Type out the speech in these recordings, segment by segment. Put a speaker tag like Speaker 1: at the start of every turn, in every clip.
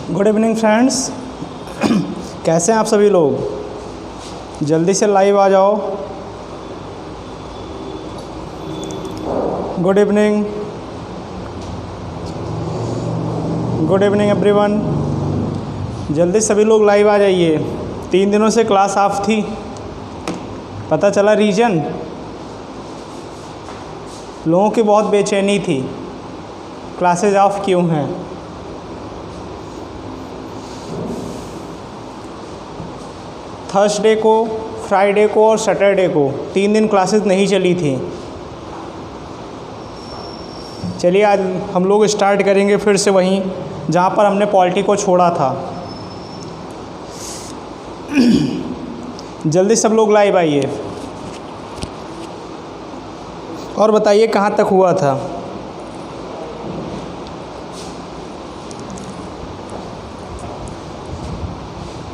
Speaker 1: Good evening friends, कैसे हैं आप सभी लोग। जल्दी से लाइव आ जाओ। Good evening everyone. जल्दी सभी लोग लाइव आ जाइए। 3 दिनों से क्लास ऑफ थी, पता चला रीजन, लोगों की बहुत बेचैनी थी, क्लासेज ऑफ क्यों हैं। थर्सडे को, फ्राइडे को और सैटरडे को 3 दिन क्लासेस नहीं चली थी। चलिए आज हम लोग स्टार्ट करेंगे फिर से वहीं जहाँ पर हमने पॉलिटी को छोड़ा था। जल्दी सब लोग लाइव आइए और बताइए कहाँ तक हुआ था।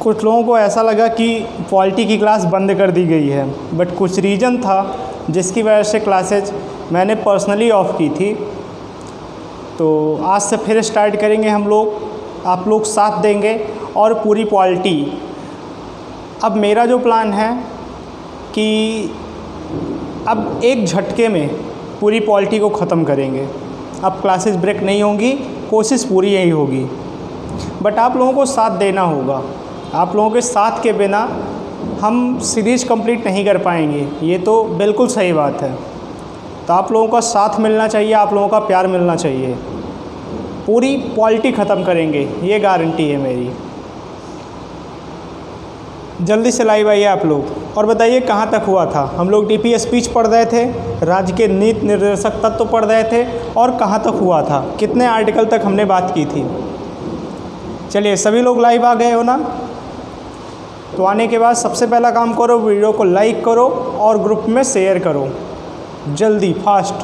Speaker 1: कुछ लोगों को ऐसा लगा कि पॉलिटी की क्लास बंद कर दी गई है, बट कुछ रीज़न था जिसकी वजह से क्लासेज मैंने पर्सनली ऑफ की थी। तो आज से फिर स्टार्ट करेंगे हम लोग, आप लोग साथ देंगे और पूरी पॉलिटी। अब मेरा जो प्लान है कि अब एक झटके में पूरी पॉलिटी को ख़त्म करेंगे। अब क्लासेस ब्रेक नहीं होंगी, कोशिश पूरी यही होगी, बट आप लोगों को साथ देना होगा। आप लोगों के साथ के बिना हम सीरीज़ कंप्लीट नहीं कर पाएंगे, ये तो बिल्कुल सही बात है। तो आप लोगों का साथ मिलना चाहिए, आप लोगों का प्यार मिलना चाहिए। पूरी पॉलिटी ख़त्म करेंगे, ये गारंटी है मेरी। जल्दी से लाइव आइए आप लोग और बताइए कहाँ तक हुआ था। हम लोग डीपी स्पीच पढ़ रहे थे, राज्य के नीति निर्देशक तत्व पढ़ रहे थे और कहाँ तक हुआ था, कितने आर्टिकल तक हमने बात की थी। चलिए सभी लोग लाइव आ गए हो ना। तो आने के बाद सबसे पहला काम करो, वीडियो को लाइक करो और ग्रुप में शेयर करो, जल्दी फास्ट।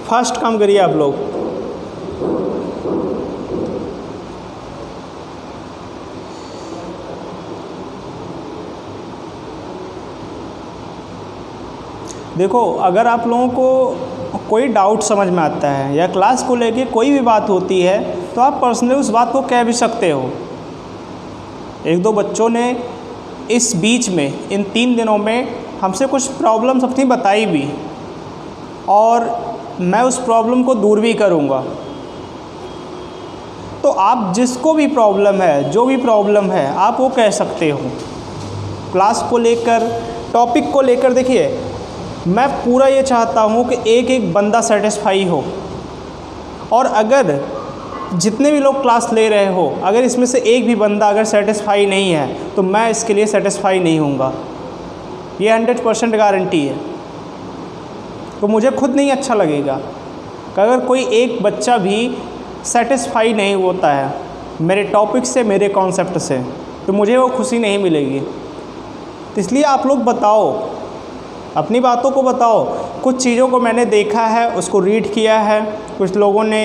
Speaker 1: फास्ट काम करिए आप लोग। देखो, अगर आप लोगों को कोई डाउट समझ में आता है या क्लास को लेके कोई भी बात होती है तो आप पर्सनली उस बात को कह भी सकते हो। 1-2 बच्चों ने इस बीच में इन 3 दिनों में हमसे कुछ प्रॉब्लम्स अपनी बताई भी, और मैं उस प्रॉब्लम को दूर भी करूँगा। तो आप जिसको भी प्रॉब्लम है, जो भी प्रॉब्लम है, आप वो कह सकते हो। क्लास को लेकर, टॉपिक को लेकर, देखिए मैं पूरा ये चाहता हूँ कि एक एक बंदा सेटिस्फाई हो। और अगर जितने भी लोग क्लास ले रहे हो, अगर इसमें से एक भी बंदा अगर सेटिस्फाई नहीं है तो मैं इसके लिए सेटिस्फाई नहीं होऊंगा, ये 100% गारंटी है। तो मुझे खुद नहीं अच्छा लगेगा कि अगर कोई एक बच्चा भी सेटिस्फाई नहीं होता है मेरे टॉपिक से, मेरे कॉन्सेप्ट से, तो मुझे वो खुशी नहीं मिलेगी। तो इसलिए आप लोग बताओ, अपनी बातों को बताओ। कुछ चीज़ों को मैंने देखा है, उसको रीड किया है, कुछ लोगों ने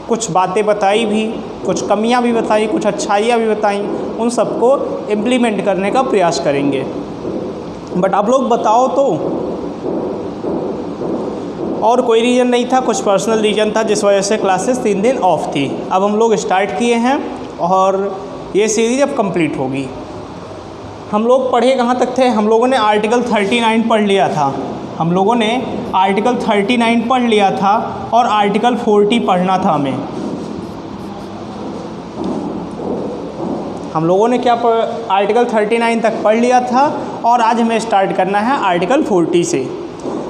Speaker 1: कुछ बातें बताई भी, कुछ कमियां भी बताई, कुछ अच्छाइयाँ भी बताई, उन सबको इम्प्लीमेंट करने का प्रयास करेंगे। बट आप लोग बताओ तो। और कोई रीज़न नहीं था, कुछ पर्सनल रीज़न था जिस वजह से क्लासेस 3 दिन ऑफ थी। अब हम लोग स्टार्ट किए हैं और ये सीरीज़ अब कंप्लीट होगी। हम लोग पढ़े कहाँ तक थे? हम लोगों ने आर्टिकल 39 पढ़ लिया था। हम लोगों ने आर्टिकल 39 पढ़ लिया था और आर्टिकल 40 पढ़ना था हमें। हम लोगों ने क्या आर्टिकल 39 तक पढ़ लिया था और आज हमें स्टार्ट करना है आर्टिकल 40 से।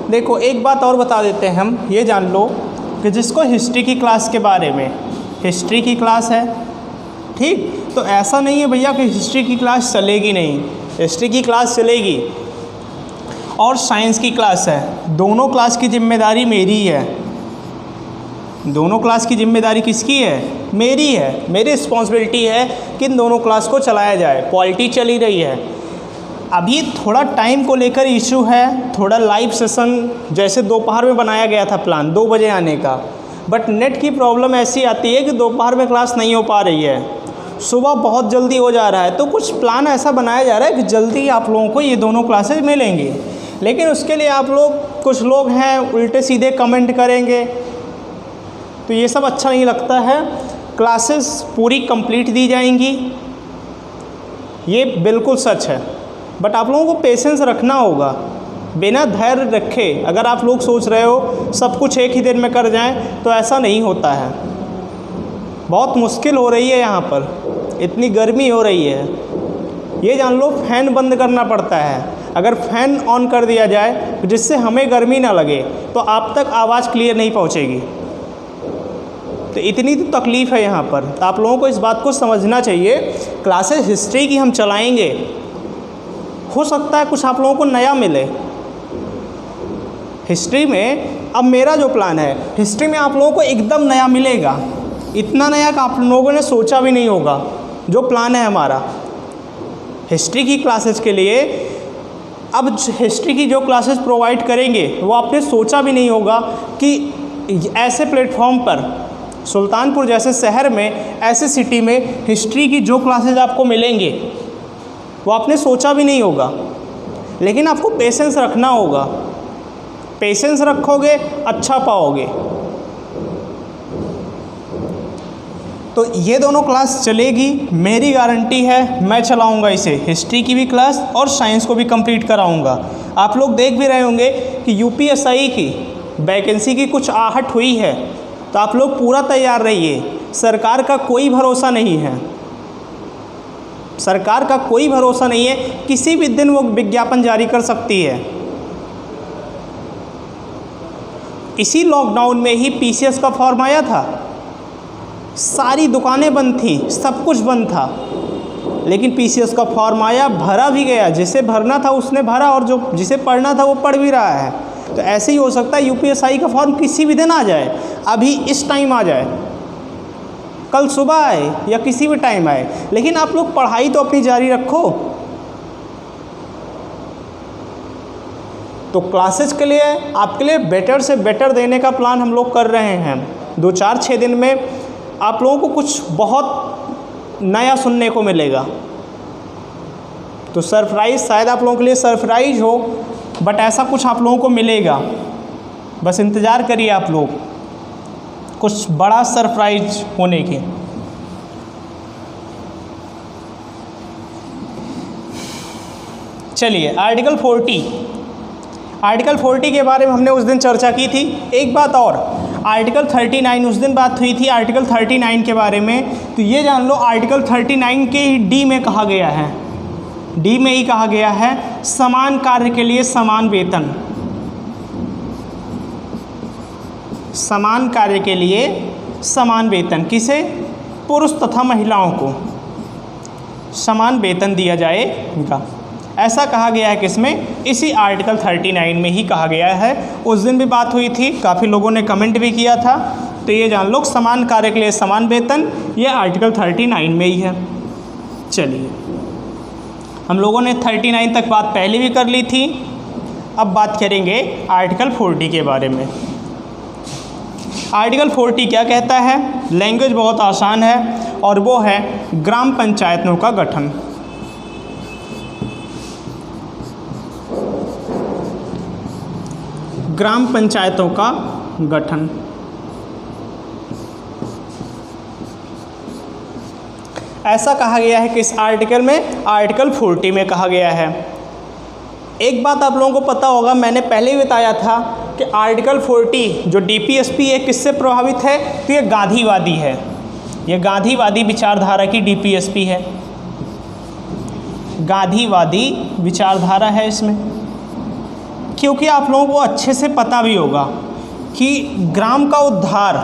Speaker 1: देखो एक बात और बता देते हैं हम, ये जान लो कि जिसको हिस्ट्री की क्लास के बारे में, हिस्ट्री की क्लास है, ठीक, तो ऐसा नहीं है भैया कि हिस्ट्री की क्लास चलेगी नहीं। हिस्ट्री की क्लास चलेगी और साइंस की क्लास है, दोनों क्लास की जिम्मेदारी मेरी है। दोनों क्लास की जिम्मेदारी किसकी है? मेरी है। मेरी रिस्पॉन्सिबिलिटी है कि इन दोनों क्लास को चलाया जाए। पॉलिटी चली रही है, अभी थोड़ा टाइम को लेकर इशू है, थोड़ा लाइव सेशन जैसे दोपहर में बनाया गया था प्लान 2 बजे आने का, बट नेट की प्रॉब्लम ऐसी आती है कि दोपहर में क्लास नहीं हो पा रही है, सुबह बहुत जल्दी हो जा रहा है। तो कुछ प्लान ऐसा बनाया जा रहा है कि जल्दी आप लोगों को ये दोनों क्लासेज मिलेंगे। लेकिन उसके लिए आप लोग, कुछ लोग हैं उल्टे सीधे कमेंट करेंगे, तो ये सब अच्छा नहीं लगता है। क्लासेस पूरी कंप्लीट दी जाएंगी, ये बिल्कुल सच है, बट आप लोगों को पेशेंस रखना होगा। बिना धैर्य रखे अगर आप लोग सोच रहे हो सब कुछ एक ही दिन में कर जाएं, तो ऐसा नहीं होता है। बहुत मुश्किल हो रही है यहाँ पर, इतनी गर्मी हो रही है, ये जान लो फ़ैन बंद करना पड़ता है। अगर फ़ैन ऑन कर दिया जाए जिससे हमें गर्मी ना लगे, तो आप तक आवाज़ क्लियर नहीं पहुँचेगी। तो इतनी तो तकलीफ़ है यहाँ पर, तो आप लोगों को इस बात को समझना चाहिए। क्लासेस हिस्ट्री की हम चलाएंगे, हो सकता है कुछ आप लोगों को नया मिले हिस्ट्री में। अब मेरा जो प्लान है, हिस्ट्री में आप लोगों को एकदम नया मिलेगा, इतना नया कि आप लोगों ने सोचा भी नहीं होगा। जो प्लान है हमारा हिस्ट्री की क्लासेस के लिए, अब हिस्ट्री की जो क्लासेस प्रोवाइड करेंगे वो आपने सोचा भी नहीं होगा कि ऐसे प्लेटफॉर्म पर, सुल्तानपुर जैसे शहर में, ऐसे सिटी में हिस्ट्री की जो क्लासेस आपको मिलेंगे वो आपने सोचा भी नहीं होगा। लेकिन आपको पेशेंस रखना होगा, पेशेंस रखोगे अच्छा पाओगे। तो ये दोनों क्लास चलेगी, मेरी गारंटी है। मैं चलाऊंगा इसे, हिस्ट्री की भी क्लास और साइंस को भी कंप्लीट कराऊंगा। आप लोग देख भी रहे होंगे कि यूपीएससी की वैकेंसी की कुछ आहट हुई है, तो आप लोग पूरा तैयार रहिए। सरकार का कोई भरोसा नहीं है, सरकार का कोई भरोसा नहीं है, किसी भी दिन वो विज्ञापन जारी कर सकती है। इसी लॉकडाउन में ही पीसीएस का फॉर्म आया था, सारी दुकानें बंद थी, सब कुछ बंद था, लेकिन पीसीएस का फॉर्म आया, भरा भी गया। जिसे भरना था उसने भरा, और जो जिसे पढ़ना था वो पढ़ भी रहा है। तो ऐसे ही हो सकता है यूपीएससी का फॉर्म किसी भी दिन आ जाए, अभी इस टाइम आ जाए, कल सुबह आए या किसी भी टाइम आए, लेकिन आप लोग पढ़ाई तो अपनी जारी रखो। तो क्लासेस के लिए आपके लिए बेटर से बेटर देने का प्लान हम लोग कर रहे हैं। 2-4-6 दिन में आप लोगों को कुछ बहुत नया सुनने को मिलेगा। तो सरप्राइज़ शायद आप लोगों के लिए सरप्राइज़ हो, बट ऐसा कुछ आप लोगों को मिलेगा। बस इंतज़ार करिए आप लोग कुछ बड़ा सरप्राइज होने की। चलिए आर्टिकल 40 के बारे में हमने उस दिन चर्चा की थी। एक बात और, आर्टिकल 39 उस दिन बात हुई थी आर्टिकल 39 के बारे में। तो ये जान लो आर्टिकल 39 के डी में कहा गया है, डी में ही कहा गया है समान कार्य के लिए समान वेतन। समान कार्य के लिए समान वेतन, किसे? पुरुष तथा महिलाओं को समान वेतन दिया जाएगा, ऐसा कहा गया है। किसमें? इसी आर्टिकल 39 में ही कहा गया है। उस दिन भी बात हुई थी, काफ़ी लोगों ने कमेंट भी किया था। तो ये जान लो समान कार्य के लिए समान वेतन, ये आर्टिकल 39 में ही है। चलिए हम लोगों ने 39 तक बात पहले भी कर ली थी, अब बात करेंगे आर्टिकल 40 के बारे में। आर्टिकल 40 क्या कहता है? लैंग्वेज बहुत आसान है और वो है ग्राम पंचायतों का गठन। ग्राम पंचायतों का गठन। ऐसा कहा गया है किस आर्टिकल में? आर्टिकल 40 में कहा गया है। एक बात आप लोगों को पता होगा, मैंने पहले ही बताया था कि आर्टिकल 40 जो डीपीएसपी है किससे प्रभावित है? तो ये गांधीवादी है, ये गांधीवादी विचारधारा की डीपीएसपी है, गांधीवादी विचारधारा है इसमें। क्योंकि आप लोगों को अच्छे से पता भी होगा कि ग्राम का उद्धार,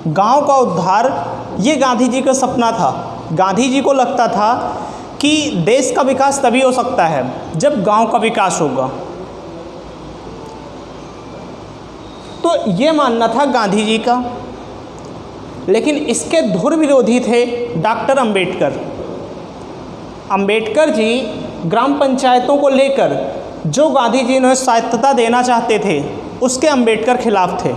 Speaker 1: गांव का उद्धार, ये गांधी जी का सपना था। गांधी जी को लगता था कि देश का विकास तभी हो सकता है जब गांव का विकास होगा। तो ये मानना था गांधी जी का। लेकिन इसके धुर विरोधी थे डॉक्टर अंबेडकर। अंबेडकर जी ग्राम पंचायतों को लेकर जो गांधी जी ने स्वायत्तता देना चाहते थे उसके अंबेडकर खिलाफ थे।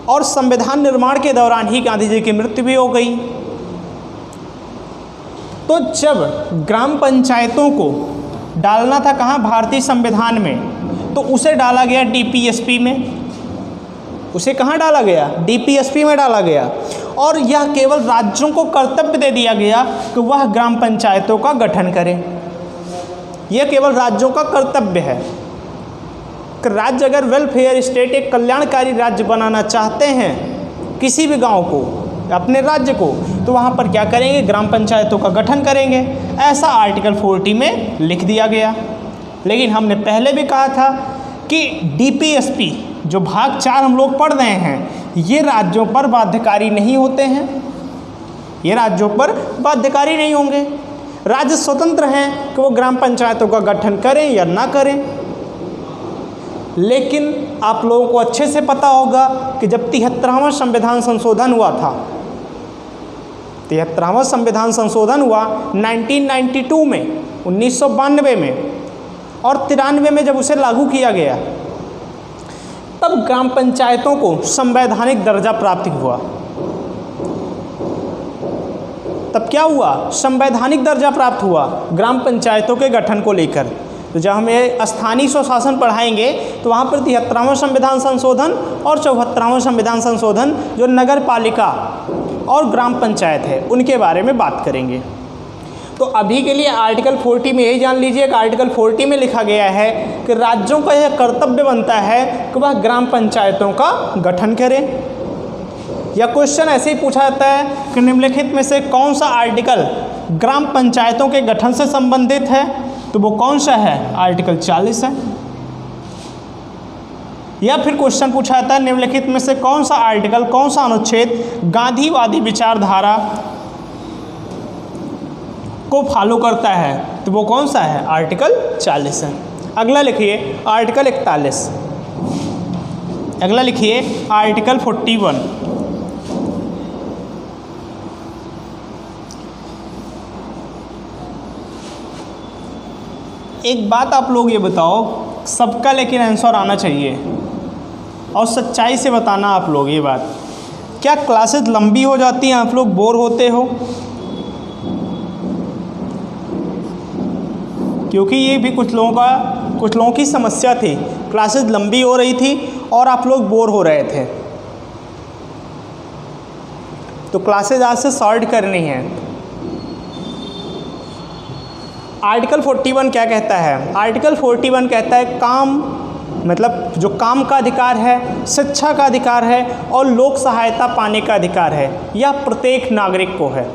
Speaker 1: और संविधान निर्माण के दौरान ही गांधी जी की मृत्यु भी हो गई। तो जब ग्राम पंचायतों को डालना था कहाँ, भारतीय संविधान में, तो उसे डाला गया डीपीएसपी में। उसे कहाँ डाला गया, डीपीएसपी में डाला गया। और यह केवल राज्यों को कर्तव्य दे दिया गया कि वह ग्राम पंचायतों का गठन करें। यह केवल राज्यों का कर्तव्य है कि राज्य अगर वेलफेयर स्टेट, एक कल्याणकारी राज्य बनाना चाहते हैं किसी भी गांव को, अपने राज्य को, तो वहाँ पर क्या करेंगे, ग्राम पंचायतों का गठन करेंगे। ऐसा आर्टिकल 40 में लिख दिया गया। लेकिन हमने पहले भी कहा था कि डीपीएसपी जो भाग 4 हम लोग पढ़ रहे हैं, ये राज्यों पर बाध्यकारी नहीं होते हैं, ये राज्यों पर बाध्यकारी नहीं होंगे। राज्य स्वतंत्र हैं कि वो ग्राम पंचायतों का गठन करें या ना करें। लेकिन आप लोगों को अच्छे से पता होगा कि जब 73वां संविधान संशोधन हुआ था, 73वां संविधान संशोधन हुआ 1992 में, 1992 में, और 93 में जब उसे लागू किया गया, तब ग्राम पंचायतों को संवैधानिक दर्जा प्राप्त हुआ। तब क्या हुआ, संवैधानिक दर्जा प्राप्त हुआ ग्राम पंचायतों के गठन को लेकर। तो जब हमें स्थानीय स्वशासन पढ़ाएंगे तो वहाँ पर 73वां संविधान संशोधन और 74वां संविधान संशोधन जो नगर पालिका और ग्राम पंचायत है उनके बारे में बात करेंगे। तो अभी के लिए आर्टिकल 40 में यही जान लीजिए कि आर्टिकल 40 में लिखा गया है कि राज्यों का यह कर्तव्य बनता है कि वह ग्राम पंचायतों का गठन करें। या क्वेश्चन ऐसे ही पूछा जाता है कि निम्नलिखित में से कौन सा आर्टिकल ग्राम पंचायतों के गठन से संबंधित है, तो वो कौन सा है, आर्टिकल 40 है। या फिर क्वेश्चन पूछा जाता है निम्नलिखित में से कौन सा आर्टिकल, कौन सा अनुच्छेद गांधीवादी विचारधारा को फॉलो करता है, तो वो कौन सा है, आर्टिकल 40 है। अगला लिखिए आर्टिकल 41। अगला लिखिए आर्टिकल 41। एक बात आप लोग ये बताओ, सबका लेकिन आंसर आना चाहिए और सच्चाई से बताना आप लोग ये बात, क्या क्लासेस लंबी हो जाती हैं, आप लोग बोर होते हो? क्योंकि ये भी कुछ लोगों की समस्या थी, क्लासेस लंबी हो रही थी और आप लोग बोर हो रहे थे। तो क्लासेस आज से शॉर्ट करनी है। आर्टिकल 41 क्या कहता है, आर्टिकल 41 कहता है काम, मतलब जो काम का अधिकार है, शिक्षा का अधिकार है और लोक सहायता पाने का अधिकार है, यह प्रत्येक नागरिक को है।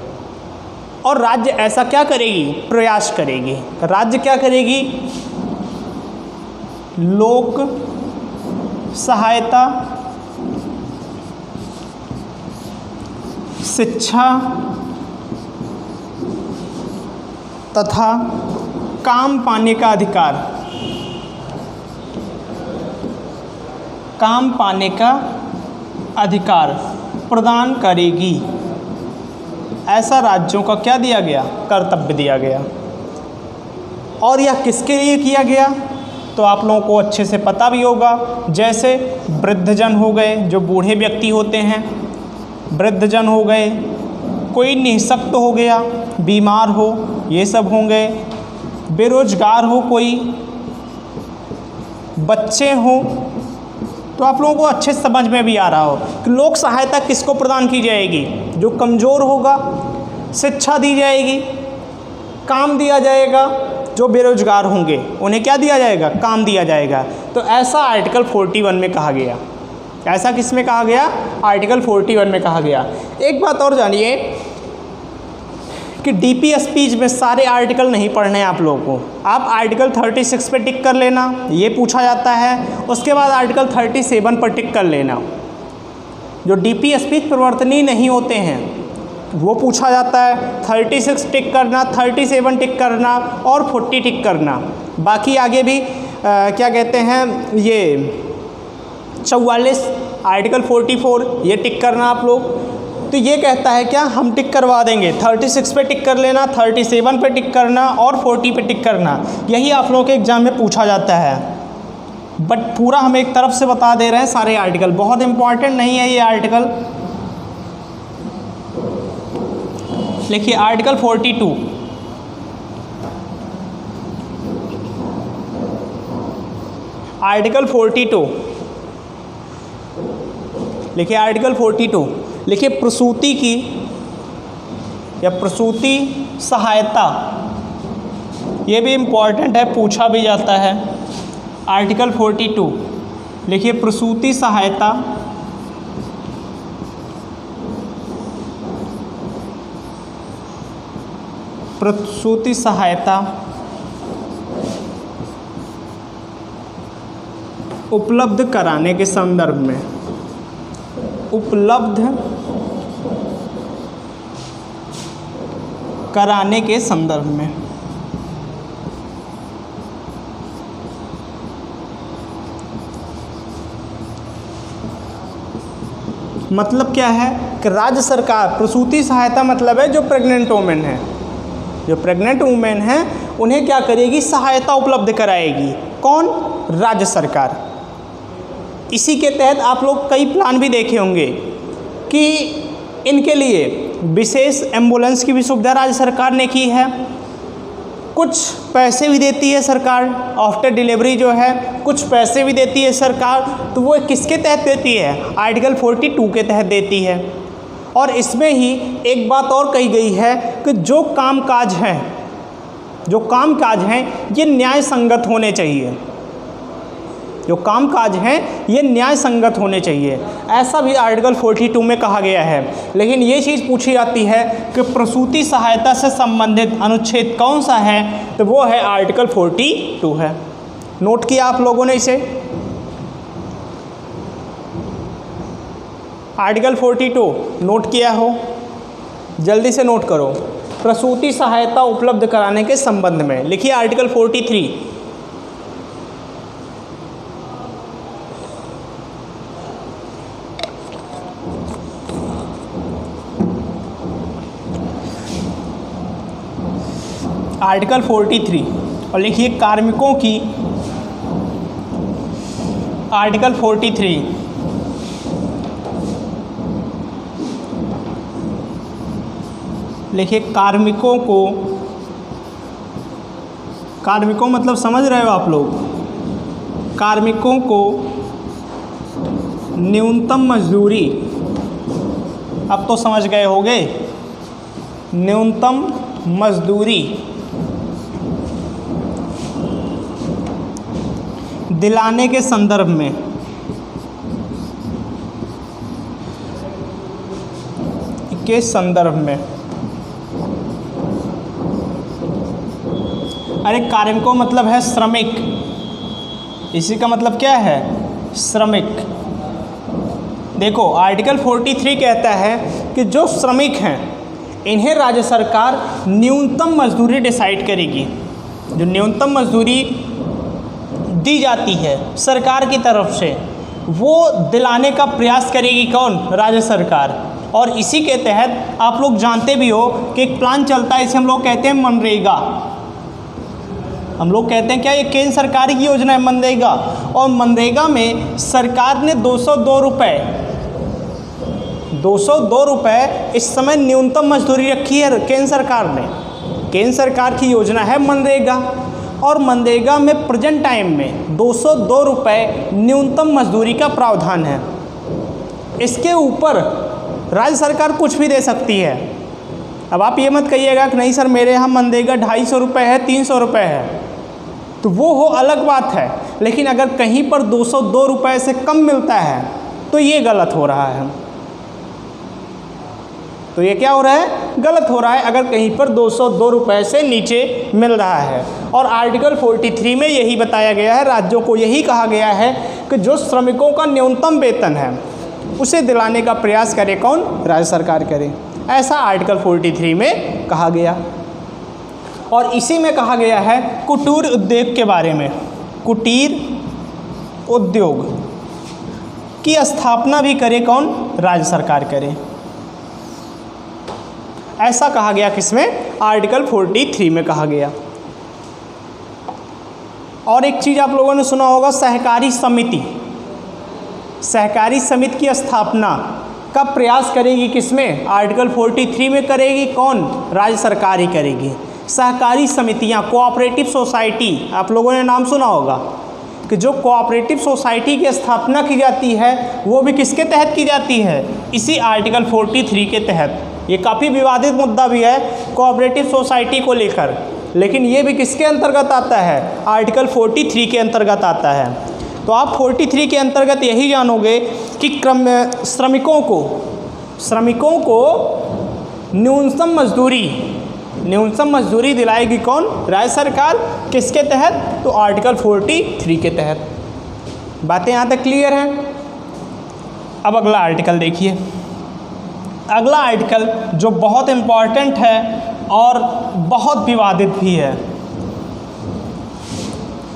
Speaker 1: और राज्य ऐसा क्या करेगी, प्रयास करेगी। राज्य क्या करेगी, लोक सहायता, शिक्षा तथा काम पाने का अधिकार, काम पाने का अधिकार प्रदान करेगी। ऐसा राज्यों का क्या दिया गया, कर्तव्य दिया गया। और यह किसके लिए किया गया, तो आप लोगों को अच्छे से पता भी होगा। जैसे वृद्धजन हो गए, जो बूढ़े व्यक्ति होते हैं, वृद्धजन हो गए, कोई निःशक्त हो गया, बीमार हो, ये सब होंगे, बेरोजगार हो कोई, बच्चे हों। तो आप लोगों को अच्छे समझ में भी आ रहा हो कि लोक सहायता किसको प्रदान की जाएगी, जो कमज़ोर होगा, शिक्षा दी जाएगी, काम दिया जाएगा, जो बेरोजगार होंगे उन्हें क्या दिया जाएगा, काम दिया जाएगा। तो ऐसा आर्टिकल 41 में कहा गया। ऐसा किस में कहा गया, आर्टिकल 41 में कहा गया। एक बात और जानिए कि डीपीएसपी में सारे आर्टिकल नहीं पढ़ने हैं आप लोगों को। आप आर्टिकल 36 पे टिक कर लेना, ये पूछा जाता है। उसके बाद आर्टिकल 37 पर टिक कर लेना। जो डीपीएसपी परिवर्तनीय नहीं होते हैं वो पूछा जाता है। 36 टिक करना, 37 टिक करना और 40 टिक करना। बाकी आगे भी क्या कहते हैं, ये 44 आर्टिकल 44 ये टिक करना आप लोग। तो ये कहता है क्या, हम टिक करवा देंगे। 36 पे टिक कर लेना, 37 पे टिक करना और 40 पे टिक करना। यही आप लोगों के एग्जाम में पूछा जाता है। बट पूरा हम एक तरफ से बता दे रहे हैं सारे आर्टिकल, बहुत इंपॉर्टेंट नहीं है ये आर्टिकल। देखिए आर्टिकल 42 आर्टिकल 42 लिखिए, आर्टिकल 42 लिखिए, प्रसूति की या प्रसूति सहायता, ये भी इम्पॉर्टेंट है, पूछा भी जाता है। आर्टिकल 42 लिखिए, प्रसूति सहायता प्रसूति सहायता उपलब्ध कराने के संदर्भ में, उपलब्ध कराने के संदर्भ में। मतलब क्या है कि राज्य सरकार, प्रसूति सहायता मतलब है जो प्रेग्नेंट वुमेन है, जो प्रेग्नेंट वुमेन है उन्हें क्या करेगी, सहायता उपलब्ध कराएगी। कौन? राज्य सरकार। इसी के तहत आप लोग कई प्लान भी देखे होंगे कि इनके लिए विशेष एम्बुलेंस की भी सुविधा राज्य सरकार ने की है, कुछ पैसे भी देती है सरकार, आफ्टर डिलीवरी जो है कुछ पैसे भी देती है सरकार। तो वो किसके तहत देती है? आर्टिकल 42 के तहत देती है। और इसमें ही एक बात और कही गई है कि जो कामकाज हैं ये न्याय संगत होने चाहिए, जो कामकाज हैं ये न्याय संगत होने चाहिए, ऐसा भी आर्टिकल 42 में कहा गया है। लेकिन ये चीज़ पूछी जाती है कि प्रसूति सहायता से संबंधित अनुच्छेद कौन सा है, तो वो है आर्टिकल 42 है। नोट किया आप लोगों ने इसे? आर्टिकल 42 नोट किया हो? जल्दी से नोट करो। प्रसूति सहायता उपलब्ध कराने के संबंध में लिखिए आर्टिकल 43। आर्टिकल 43 और लिखिए कार्मिकों की, आर्टिकल 43 लिखिए कार्मिकों को, कार्मिकों मतलब समझ रहे हो आप लोग, कार्मिकों को न्यूनतम मजदूरी, अब तो समझ गए होंगे, न्यूनतम मजदूरी दिलाने के संदर्भ में अरे कार्मिकों मतलब है श्रमिक, इसी का मतलब क्या है? श्रमिक। देखो आर्टिकल 43 कहता है कि जो श्रमिक हैं इन्हें राज्य सरकार न्यूनतम मजदूरी डिसाइड करेगी। जो न्यूनतम मजदूरी दी जाती है सरकार की तरफ से वो दिलाने का प्रयास करेगी। कौन? राज्य सरकार। और इसी के तहत आप लोग जानते भी हो कि एक प्लान चलता है, इसे हम लोग कहते हैं मनरेगा। हम लोग कहते हैं क्या, ये केंद्र सरकार की योजना है मनरेगा। और मनरेगा में सरकार ने 202 रुपये इस समय न्यूनतम मजदूरी रखी है केंद्र सरकार ने। केंद्र सरकार की योजना है मनरेगा और मनरेगा में प्रेजेंट टाइम में 202 रुपये न्यूनतम मजदूरी का प्रावधान है। इसके ऊपर राज्य सरकार कुछ भी दे सकती है। अब आप ये मत कहिएगा कि नहीं सर मेरे यहाँ मनरेगा 250 रुपये है, 300 रुपये है, तो वो हो अलग बात है। लेकिन अगर कहीं पर 202 रुपये से कम मिलता है तो ये गलत हो रहा है। तो ये क्या हो रहा है? गलत हो रहा है अगर कहीं पर 202 रुपये से नीचे मिल रहा है। और आर्टिकल 43 में यही बताया गया है, राज्यों को यही कहा गया है कि जो श्रमिकों का न्यूनतम वेतन है उसे दिलाने का प्रयास करे। कौन? राज्य सरकार करे। ऐसा आर्टिकल 43 में कहा गया। और इसी में कहा गया है कुटीर उद्योग के बारे में। कुटीर उद्योग की स्थापना भी करे कौन? राज्य सरकार करे। ऐसा कहा गया किसमें? आर्टिकल 43 में कहा गया। और एक चीज़ आप लोगों ने सुना होगा, सहकारी समिति। सहकारी समिति की स्थापना का प्रयास करेगी किसमें? आर्टिकल 43 में करेगी। कौन? राज्य सरकार ही करेगी। सहकारी समितियां, कोऑपरेटिव सोसाइटी, आप लोगों ने नाम सुना होगा कि जो कोऑपरेटिव सोसाइटी की स्थापना की जाती है वो भी किसके तहत की जाती है, इसी आर्टिकल 43 के तहत। ये काफ़ी विवादित मुद्दा भी है कोऑपरेटिव सोसाइटी को लेकर, लेकिन ये भी किसके अंतर्गत आता है, आर्टिकल 43 के अंतर्गत आता है। तो आप 43 के अंतर्गत यही जानोगे कि श्रमिकों को न्यूनतम मजदूरी दिलाएगी कौन, राज्य सरकार। किसके तहत, तो आर्टिकल 43 के तहत। बातें यहाँ तक क्लियर हैं। अब अगला आर्टिकल देखिए। अगला आर्टिकल जो बहुत इम्पॉर्टेंट है और बहुत विवादित भी है,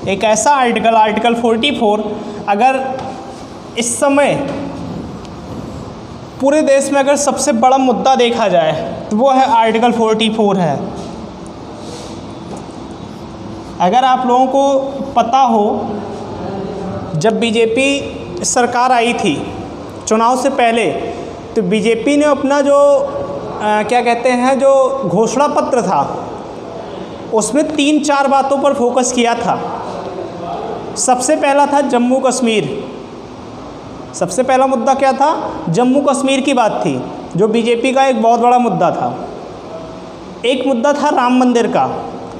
Speaker 1: एक ऐसा आर्टिकल, आर्टिकल 44, अगर इस समय पूरे देश में अगर सबसे बड़ा मुद्दा देखा जाए तो वो है आर्टिकल 44 है। अगर आप लोगों को पता हो, जब बीजेपी सरकार आई थी चुनाव से पहले, तो बीजेपी ने अपना जो क्या कहते हैं, जो घोषणा पत्र था उसमें 3-4 बातों पर फोकस किया था। सबसे पहला था जम्मू कश्मीर। सबसे पहला मुद्दा क्या था, जम्मू कश्मीर की बात थी, जो बीजेपी का एक बहुत बड़ा मुद्दा था। एक मुद्दा था राम मंदिर का,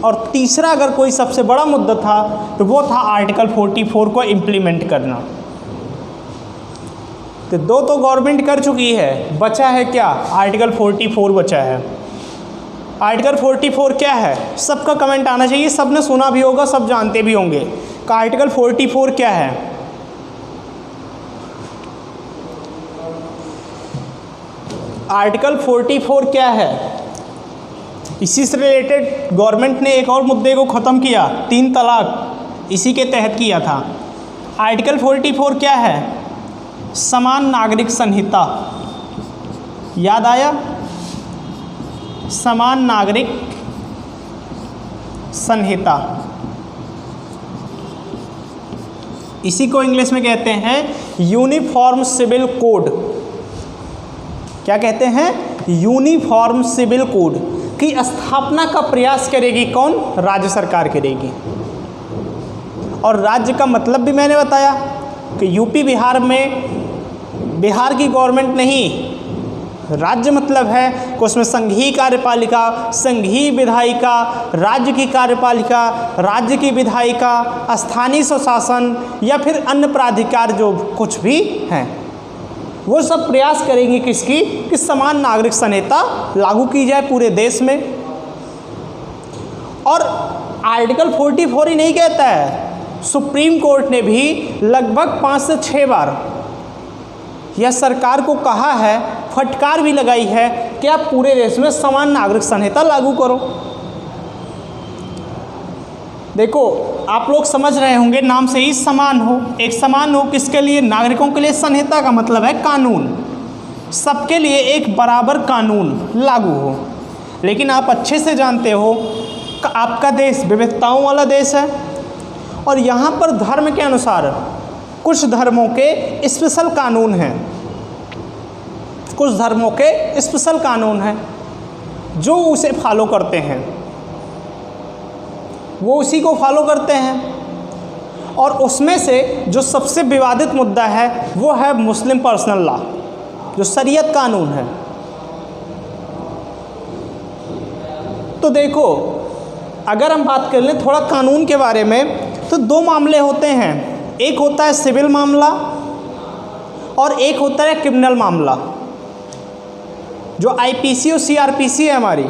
Speaker 1: और तीसरा अगर कोई सबसे बड़ा मुद्दा था तो वो था आर्टिकल 44 को इम्प्लीमेंट करना। तो दो तो गवर्नमेंट कर चुकी है, बचा है क्या, आर्टिकल 44 बचा है। आर्टिकल 44 क्या है, सबका कमेंट आना चाहिए, सबने सुना भी होगा, सब जानते भी होंगे कि आर्टिकल 44 क्या है। आर्टिकल 44 क्या है, इसी से रिलेटेड गवर्नमेंट ने एक और मुद्दे को ख़त्म किया, 3 तलाक, इसी के तहत किया था। आर्टिकल 44 क्या है, समान नागरिक संहिता। याद आया, समान नागरिक संहिता, इसी को इंग्लिश में कहते हैं यूनिफॉर्म सिविल कोड। क्या कहते हैं, यूनिफॉर्म सिविल कोड की स्थापना का प्रयास करेगी कौन, राज्य सरकार करेगी। और राज्य का मतलब भी मैंने बताया कि यूपी बिहार में बिहार की गवर्नमेंट नहीं, राज्य मतलब है कि उसमें संघीय कार्यपालिका, संघीय विधायिका, राज्य की कार्यपालिका, राज्य की विधायिका, स्थानीय स्वशासन या फिर अन्य प्राधिकार जो कुछ भी हैं, वो सब प्रयास करेंगे किसकी, कि समान नागरिक संहिता लागू की जाए पूरे देश में। और आर्टिकल 44 ही नहीं कहता है, सुप्रीम कोर्ट ने भी लगभग 5 से 6 बार यह सरकार को कहा है, फटकार भी लगाई है कि आप पूरे देश में समान नागरिक संहिता लागू करो। देखो, आप लोग समझ रहे होंगे, नाम से ही समान हो, एक समान हो किसके लिए, नागरिकों के लिए। संहिता का मतलब है कानून, सबके लिए एक बराबर कानून लागू हो। लेकिन आप अच्छे से जानते हो कि आपका देश विविधताओं वाला देश है, और यहाँ पर धर्म के अनुसार कुछ धर्मों के स्पेशल कानून हैं, कुछ धर्मों के स्पेशल कानून हैं जो उसे फॉलो करते हैं, वो उसी को फॉलो करते हैं। और उसमें से जो सबसे विवादित मुद्दा है वो है मुस्लिम पर्सनल लॉ, जो शरीयत कानून है। तो देखो, अगर हम बात कर लें थोड़ा कानून के बारे में, तो 2 मामले होते हैं, एक होता है सिविल मामला और एक होता है क्रिमिनल मामला। जो आईपीसी और सीआरपीसी है हमारी,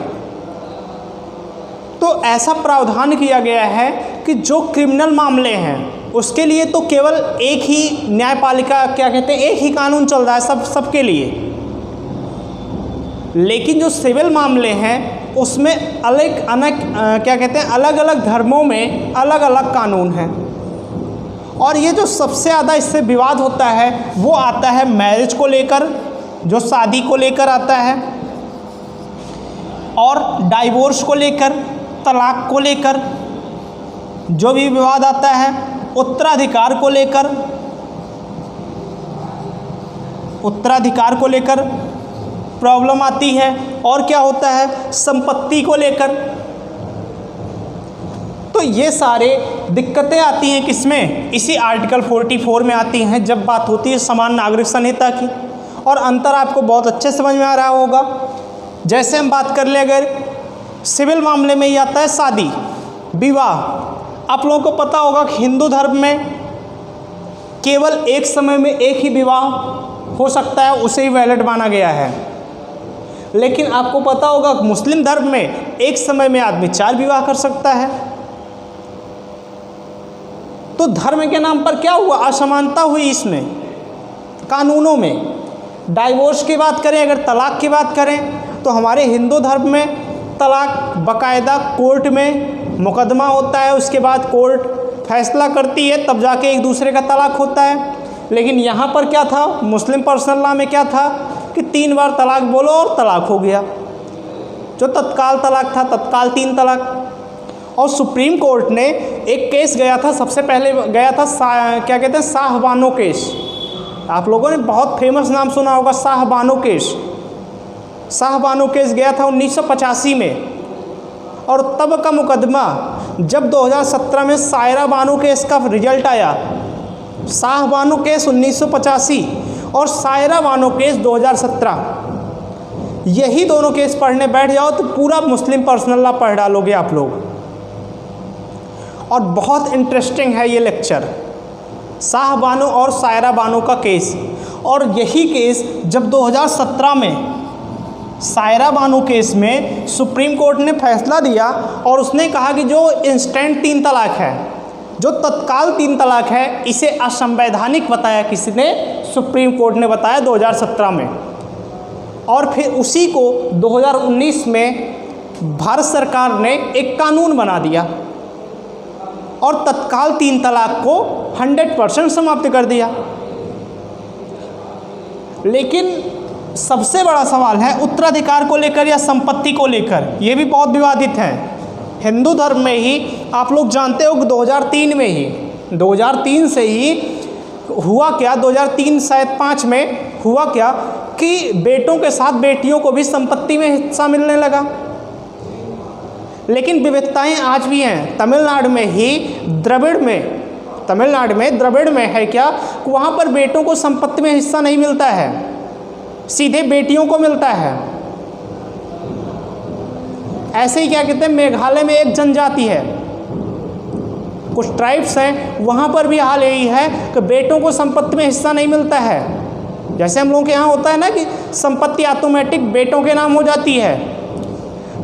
Speaker 1: तो ऐसा प्रावधान किया गया है कि जो क्रिमिनल मामले हैं उसके लिए तो केवल एक ही न्यायपालिका, क्या कहते हैं, एक ही कानून चल रहा है सबके लिए। लेकिन जो सिविल मामले हैं उसमें क्या कहते हैं, अलग अलग धर्मों में अलग अलग कानून हैं। और ये जो सबसे ज़्यादा इससे विवाद होता है वो आता है मैरिज को लेकर, जो शादी को लेकर आता है, और डाइवोर्स को लेकर, तलाक को लेकर जो भी विवाद आता है, उत्तराधिकार को लेकर, प्रॉब्लम आती है, और क्या होता है, संपत्ति को लेकर। तो ये सारे दिक्कतें आती हैं किसमें, इसी आर्टिकल 44 में आती हैं जब बात होती है समान नागरिक संहिता की। और अंतर आपको बहुत अच्छे समझ में आ रहा होगा। जैसे हम बात कर ले, अगर सिविल मामले में ही आता है शादी विवाह। आप लोगों को पता होगा कि हिंदू धर्म में केवल एक समय में एक ही विवाह हो सकता है, उसे ही वैलिड माना गया है। लेकिन आपको पता होगा कि मुस्लिम धर्म में एक समय में आदमी 4 विवाह कर सकता है। तो धर्म के नाम पर क्या हुआ, असमानता हुई इसमें कानूनों में। डाइवोर्स की बात करें, अगर तलाक की बात करें, तो हमारे हिंदू धर्म में तलाक बाकायदा कोर्ट में मुकदमा होता है, उसके बाद कोर्ट फैसला करती है, तब जाके एक दूसरे का तलाक होता है। लेकिन यहाँ पर क्या था, मुस्लिम पर्सनल लॉ में क्या था कि 3 बार तलाक बोलो और तलाक हो गया। जो तत्काल तलाक था, तत्काल 3 तलाक। और सुप्रीम कोर्ट ने एक केस गया था, सबसे पहले गया था क्या कहते हैं, शाहबानो केस। आप लोगों ने बहुत फेमस नाम सुना होगा, शाहबानो केस। शाहबानो केस गया था 1985 में। और तब का मुकदमा जब 2017 में सायरा बानो केस का रिजल्ट आया, शाहबानो केस 1985 और सायरा बानो केस 2017, यही दोनों केस पढ़ने बैठ जाओ तो पूरा मुस्लिम पर्सनल लॉ पढ़ डालोगे आप लोग। और बहुत इंटरेस्टिंग है ये लेक्चर, शाहबानो और सायरा बानो का केस। और यही केस जब 2017 में सायरा बानो केस में सुप्रीम कोर्ट ने फैसला दिया और उसने कहा कि जो इंस्टेंट 3 तलाक है, जो तत्काल 3 तलाक है, इसे असंवैधानिक बताया। किसने? सुप्रीम कोर्ट ने बताया 2017 में। और फिर उसी को 2019 में भारत सरकार ने एक कानून बना दिया और तत्काल 3 तलाक को 100% समाप्त कर दिया। लेकिन सबसे बड़ा सवाल है उत्तराधिकार को लेकर या संपत्ति को लेकर, ये भी बहुत विवादित है। हिंदू धर्म में ही आप लोग जानते हो कि 2003 में ही 2003 से ही हुआ क्या, 2003 शायद 5 में हुआ क्या कि बेटों के साथ बेटियों को भी संपत्ति में हिस्सा मिलने लगा। लेकिन विविधताएं आज भी हैं। तमिलनाडु में ही द्रविड़ में है क्या, वहाँ पर बेटों को संपत्ति में हिस्सा नहीं मिलता है, सीधे बेटियों को मिलता है। ऐसे ही क्या कहते हैं, मेघालय में एक जनजाति है, कुछ ट्राइब्स हैं, वहाँ पर भी हाल यही है कि बेटों को संपत्ति में हिस्सा नहीं मिलता है। जैसे हम लोगों के यहाँ होता है ना कि संपत्ति ऑटोमेटिक बेटों के नाम हो जाती है,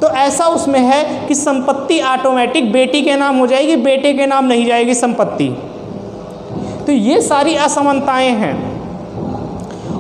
Speaker 1: तो ऐसा उसमें है कि संपत्ति ऑटोमेटिक बेटी के नाम हो जाएगी, बेटे के नाम नहीं जाएगी संपत्ति। तो ये सारी असमानताएं हैं।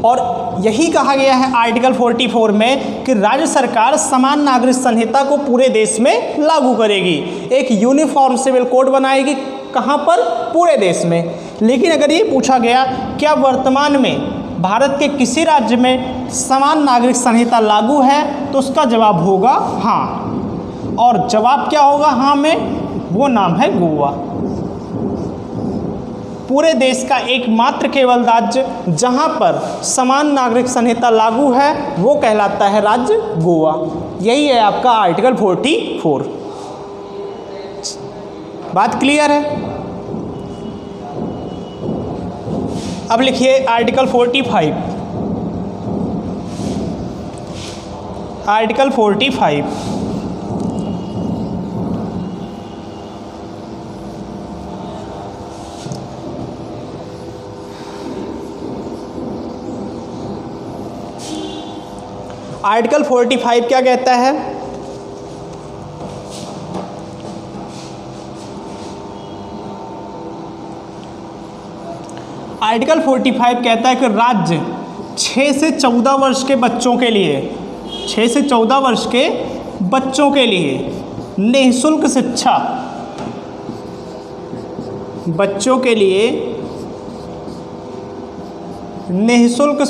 Speaker 1: और यही कहा गया है आर्टिकल 44 में कि राज्य सरकार समान नागरिक संहिता को पूरे देश में लागू करेगी, एक यूनिफॉर्म सिविल कोड बनाएगी। कहाँ पर? पूरे देश में। लेकिन अगर ये पूछा गया क्या वर्तमान में भारत के किसी राज्य में समान नागरिक संहिता लागू है, तो उसका जवाब होगा हाँ। और जवाब क्या होगा हाँ में? वो नाम है गोवा। पूरे देश का एकमात्र केवल राज्य जहां पर समान नागरिक संहिता लागू है वो कहलाता है राज्य गोवा। यही है आपका आर्टिकल 44। बात क्लियर है? अब लिखिए आर्टिकल 45। आर्टिकल 45 आर्टिकल 45 क्या कहता है? आर्टिकल 45 कहता है कि राज्य 6 से 14 वर्ष के बच्चों के लिए, 6 से 14 वर्ष के बच्चों के लिए निःशुल्क शिक्षा, बच्चों के लिए निःशुल्क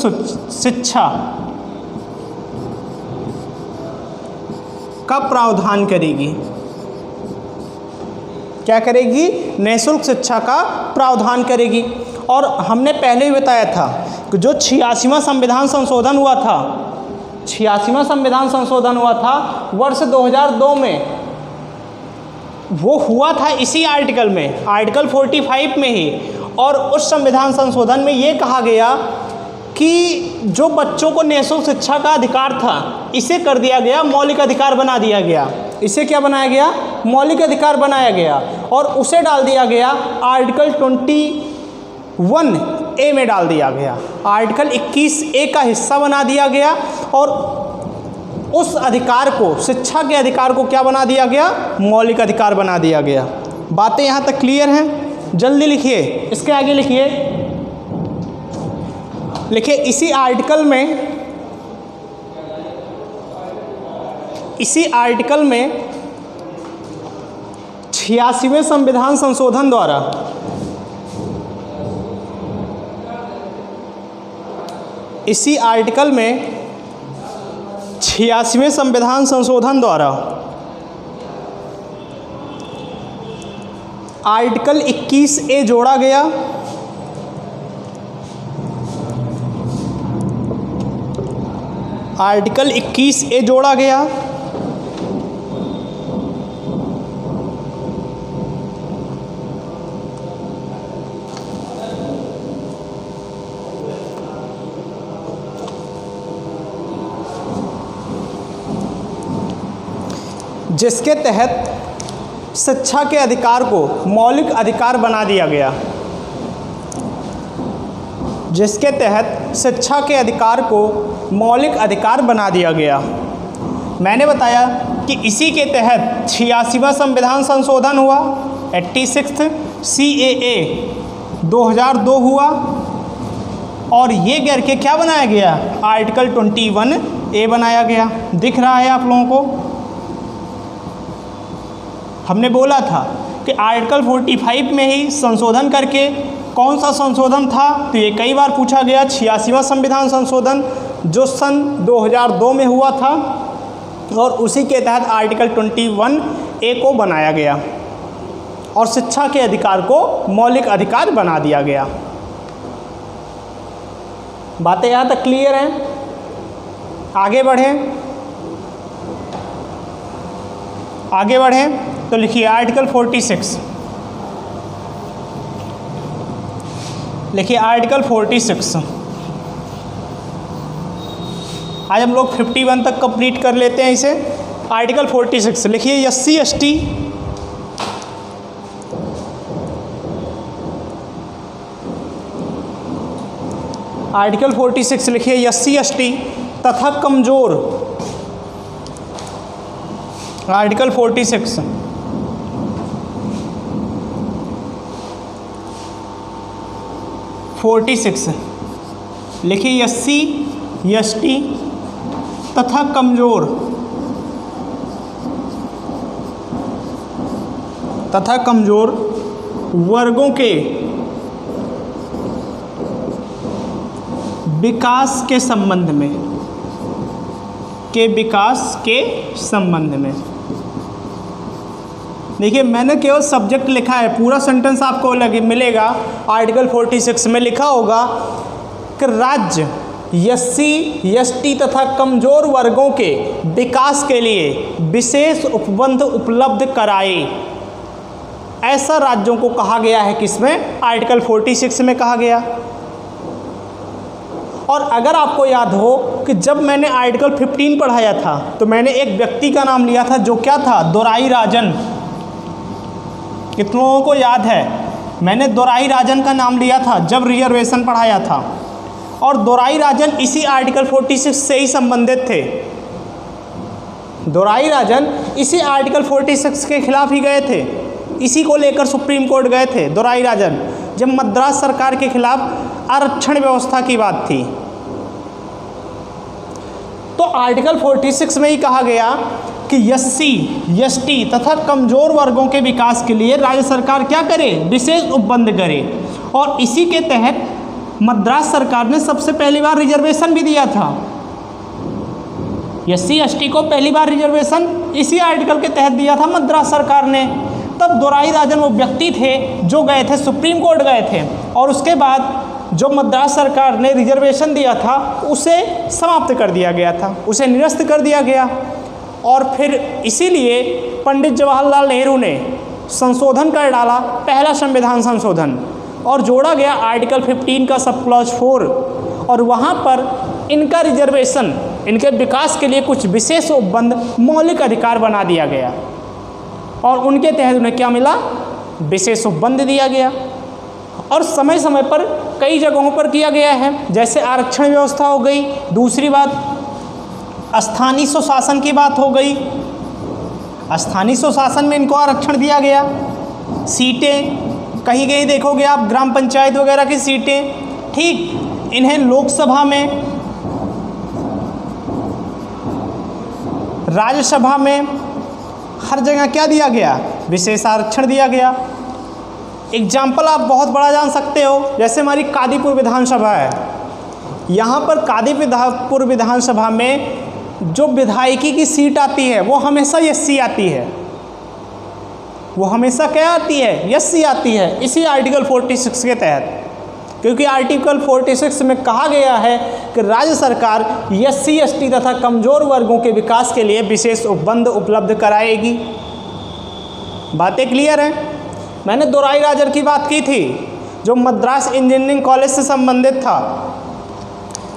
Speaker 1: शिक्षा का प्रावधान करेगी। क्या करेगी? निःशुल्क शिक्षा का प्रावधान करेगी। और हमने पहले ही बताया था कि जो 86वां संविधान संशोधन हुआ था, 86वां संविधान संशोधन हुआ था वर्ष 2002 में, वो हुआ था इसी आर्टिकल में, आर्टिकल 45 में ही। और उस संविधान संशोधन में ये कहा गया कि जो बच्चों को निःशुल्क शिक्षा का अधिकार था, इसे कर दिया गया मौलिक अधिकार बना दिया गया। इसे क्या बनाया गया? मौलिक अधिकार बनाया गया, और उसे डाल दिया गया आर्टिकल 21A में डाल दिया गया, आर्टिकल 21A का हिस्सा बना दिया गया। और उस अधिकार को, शिक्षा के अधिकार को क्या बना दिया गया? मौलिक अधिकार बना दिया गया। बातें यहाँ तक क्लियर हैं? जल्दी लिखिए, इसके आगे लिखिए। लिखिए इसी आर्टिकल में 86वें संविधान संशोधन द्वारा इसी आर्टिकल में 86वें संविधान संशोधन द्वारा आर्टिकल 21A जोड़ा गया। आर्टिकल 21A जोड़ा गया। जिसके तहत शिक्षा के अधिकार को मौलिक अधिकार बना दिया गया। जिसके तहत शिक्षा के अधिकार को मौलिक अधिकार बना दिया गया। मैंने बताया कि इसी के तहत 86वां संविधान संशोधन हुआ, 86th CAA 2002 हुआ, और ये करके क्या बनाया गया? आर्टिकल 21A बनाया गया। दिख रहा है आप लोगों को? हमने बोला था कि आर्टिकल 45 में ही संशोधन करके, कौन सा संशोधन था? तो ये कई बार पूछा गया, 86वां संविधान संशोधन जो सन 2002 में हुआ था, और उसी के तहत आर्टिकल 21A को बनाया गया और शिक्षा के अधिकार को मौलिक अधिकार बना दिया गया। बातें यहाँ तक क्लियर हैं? आगे बढ़ें, आगे बढ़ें तो लिखिए आर्टिकल 46। लिखिए आर्टिकल 46। आज हम लोग 51 तक कंप्लीट कर लेते हैं इसे। आर्टिकल 46 लिखिए SC ST आर्टिकल 46 लिखिए SC ST तथा कमजोर। आर्टिकल 46 लिखिए SC ST तथा कमजोर वर्गों के विकास के संबंध में, देखिए मैंने केवल सब्जेक्ट लिखा है, पूरा सेंटेंस आपको मिलेगा। आर्टिकल 46 में लिखा होगा कि राज्य SC ST तथा कमजोर वर्गों के विकास के लिए विशेष उपबंध उपलब्ध कराए। ऐसा राज्यों को कहा गया है, किसमें? आर्टिकल 46 में कहा गया। और अगर आपको याद हो कि जब मैंने आर्टिकल 15 पढ़ाया था तो मैंने एक व्यक्ति का नाम लिया था, जो क्या था? दोराई राजन। कितनों को याद है? मैंने दोराई राजन का नाम लिया था जब रिजर्वेशन पढ़ाया था, और दोराई राजन इसी आर्टिकल 46 से ही संबंधित थे। दोराई राजन इसी आर्टिकल 46 के खिलाफ ही गए थे, इसी को लेकर सुप्रीम कोर्ट गए थे दोराई राजन, जब मद्रास सरकार के खिलाफ आरक्षण व्यवस्था की बात थी। तो आर्टिकल 46 में ही कहा गया कि SC ST तथा कमजोर वर्गों के विकास के लिए राज्य सरकार क्या करे? विशेष उपबंध करे। और इसी के तहत मद्रास सरकार ने सबसे पहली बार रिजर्वेशन भी दिया था। SC ST को पहली बार रिजर्वेशन इसी आर्टिकल के तहत दिया था मद्रास सरकार ने। तब दोराई राजन वो व्यक्ति थे जो गए थे, सुप्रीम कोर्ट गए थे, और उसके बाद जो मद्रास सरकार ने रिजर्वेशन दिया था उसे समाप्त कर दिया गया था, उसे निरस्त कर दिया गया। और फिर इसीलिए पंडित जवाहरलाल नेहरू ने संशोधन कर डाला, पहला संविधान संशोधन, और जोड़ा गया आर्टिकल 15 का सब क्लॉज 4, और वहाँ पर इनका रिजर्वेशन, इनके विकास के लिए कुछ विशेष उपबंध, मौलिक अधिकार बना दिया गया, और उनके तहत उन्हें क्या मिला, विशेष उपबंध दिया गया। और समय समय पर कई जगहों पर किया गया है, जैसे आरक्षण व्यवस्था हो गई, दूसरी बात स्थानीय स्वशासन की बात हो गई, स्थानीय स्वशासन में इनको आरक्षण दिया गया, सीटें कहीं कहीं देखोगे आप ग्राम पंचायत वगैरह की सीटें, ठीक, इन्हें लोकसभा में, राज्यसभा में, हर जगह क्या दिया गया, विशेष आरक्षण दिया गया। एग्जाम्पल आप बहुत बड़ा जान सकते हो, जैसे हमारी कादीपुर विधानसभा है, यहाँ पर कादीपुर विधानसभा में जो विधायकी की सीट आती है वो हमेशा एससी आती है, वो हमेशा क्या आती है, एससी आती है, इसी आर्टिकल 46 के तहत, क्योंकि आर्टिकल 46 में कहा गया है कि राज्य सरकार एससी एसटी तथा कमज़ोर वर्गों के विकास के लिए विशेष उपबंध उपलब्ध कराएगी। बातें क्लियर हैं? मैंने दोराई राजर की बात की थी, जो मद्रास इंजीनियरिंग कॉलेज से संबंधित था।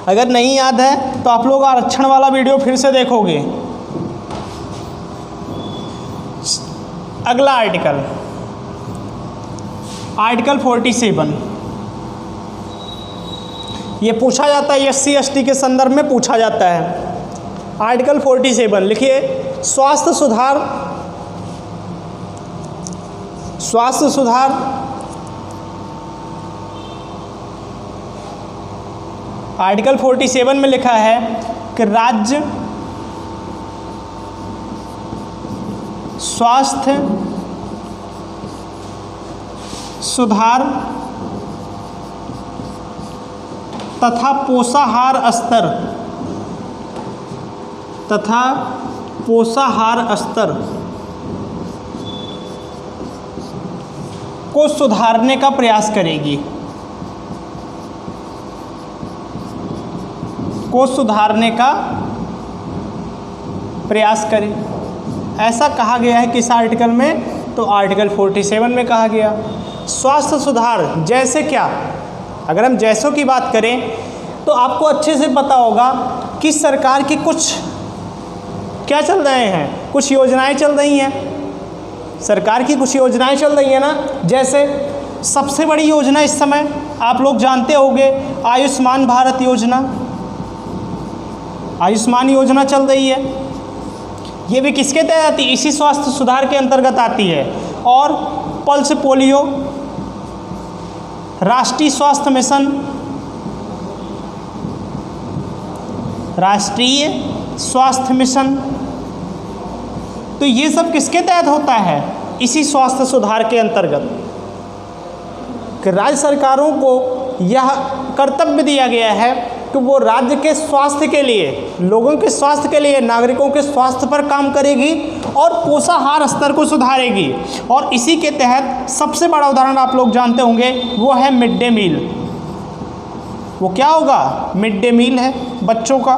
Speaker 1: अगर नहीं याद है तो आप लोग आरक्षण वाला वीडियो फिर से देखोगे। अगला आर्टिकल, आर्टिकल 47, ये पूछा जाता है एससी एसटी के संदर्भ में पूछा जाता है। आर्टिकल 47 लिखिए, स्वास्थ्य सुधार, स्वास्थ्य सुधार, आर्टिकल 47 में लिखा है कि राज्य स्वास्थ्य सुधार तथा पोषाहार स्तर को सुधारने का प्रयास करेगी, को सुधारने का प्रयास करें, ऐसा कहा गया है किस आर्टिकल में, तो आर्टिकल 47 में कहा गया। स्वास्थ्य सुधार जैसे क्या, अगर हम जैसों की बात करें तो आपको अच्छे से पता होगा कि सरकार की कुछ क्या चल रहे हैं, कुछ योजनाएं चल रही हैं, सरकार की कुछ योजनाएं चल रही है ना। जैसे सबसे बड़ी योजना इस समय आप लोग जानते होंगे, आयुष्मान भारत योजना, आयुष्मान योजना चल रही है, ये भी किसके तहत आती है, इसी स्वास्थ्य सुधार के अंतर्गत आती है। और पल्स पोलियो, राष्ट्रीय स्वास्थ्य मिशन, राष्ट्रीय स्वास्थ्य मिशन, तो ये सब किसके तहत होता है, इसी स्वास्थ्य सुधार के अंतर्गत। कि राज्य सरकारों को यह कर्तव्य दिया गया है कि वो राज्य के स्वास्थ्य के लिए, लोगों के स्वास्थ्य के लिए, नागरिकों के स्वास्थ्य पर काम करेगी और पोषाहार स्तर को सुधारेगी। और इसी के तहत सबसे बड़ा उदाहरण आप लोग जानते होंगे, वो है मिड डे मील। वो क्या होगा, मिड डे मील है बच्चों का।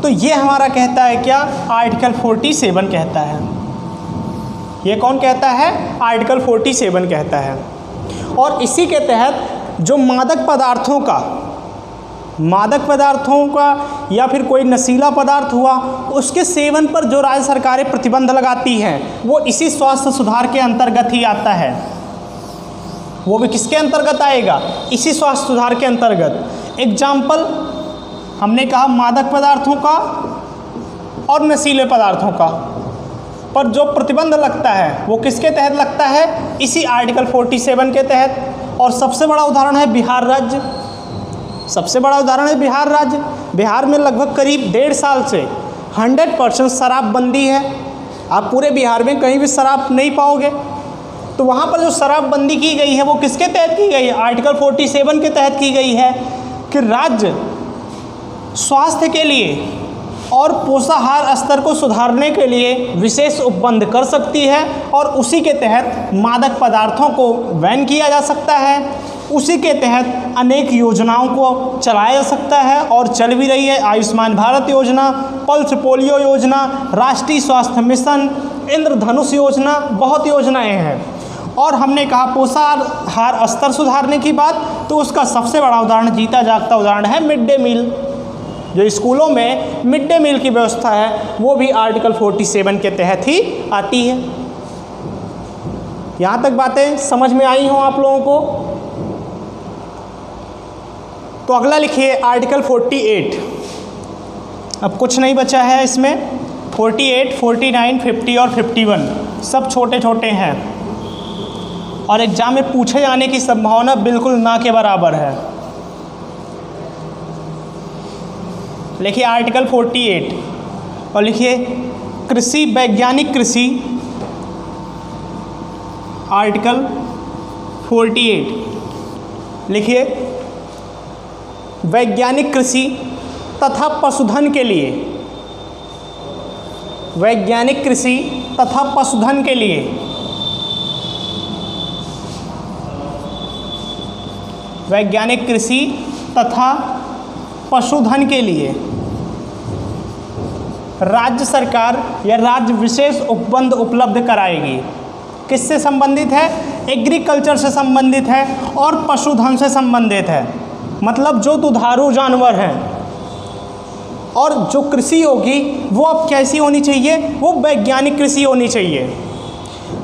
Speaker 1: तो ये हमारा कहता है क्या, आर्टिकल 47 कहता है। ये कौन कहता है, आर्टिकल 47 कहता है। और इसी के तहत जो मादक पदार्थों का या फिर कोई नशीला पदार्थ हुआ, उसके सेवन पर जो राज्य सरकारें प्रतिबंध लगाती हैं, वो इसी स्वास्थ्य सुधार के अंतर्गत ही आता है। वो भी किसके अंतर्गत आएगा, इसी स्वास्थ्य सुधार के अंतर्गत। एग्जाम्पल हमने कहा मादक पदार्थों का और नशीले पदार्थों का, पर जो प्रतिबंध लगता है वो किसके तहत लगता है, इसी आर्टिकल 47 के तहत। और सबसे बड़ा उदाहरण है बिहार राज्य, सबसे बड़ा उदाहरण है बिहार राज्य। बिहार में लगभग करीब 1.5 साल से 100% शराबबंदी है। आप पूरे बिहार में कहीं भी शराब नहीं पाओगे। तो वहाँ पर जो शराबबंदी की गई है वो किसके तहत की गई है, आर्टिकल 47 के तहत की गई है कि राज्य स्वास्थ्य के लिए और पोषाहार स्तर को सुधारने के लिए विशेष उपबंध कर सकती है, और उसी के तहत मादक पदार्थों को बैन किया जा सकता है। उसी के तहत अनेक योजनाओं को चलाया जा सकता है और चल भी रही है। आयुष्मान भारत योजना, पल्स पोलियो योजना, राष्ट्रीय स्वास्थ्य मिशन, इंद्रधनुष योजना, बहुत योजनाएं हैं। और हमने कहा पोषाहार स्तर सुधारने की बात, तो उसका सबसे बड़ा उदाहरण, जीता जागता उदाहरण है मिड डे मील। जो स्कूलों में मिड डे मील की व्यवस्था है वो भी आर्टिकल 47 के तहत ही आती है। यहाँ तक बातें समझ में आई हों आप लोगों को? तो अगला लिखिए आर्टिकल 48। अब कुछ नहीं बचा है इसमें। 48, 49, 50 और 51 सब छोटे छोटे हैं और एग्जाम में पूछे जाने की संभावना बिल्कुल ना के बराबर है। लिखिए आर्टिकल 48 और लिखिए कृषि, वैज्ञानिक कृषि। आर्टिकल 48 लिखिए वैज्ञानिक कृषि तथा पशुधन के लिए, वैज्ञानिक कृषि तथा पशुधन के लिए वैज्ञानिक कृषि तथा पशुधन के लिए राज्य सरकार या राज्य विशेष उपबंध उपलब्ध कराएगी। किससे संबंधित है? एग्रीकल्चर से संबंधित है और पशुधन से संबंधित है। मतलब जो दुधारू जानवर हैं, और जो कृषि होगी वो अब कैसी होनी चाहिए? वो वैज्ञानिक कृषि होनी चाहिए।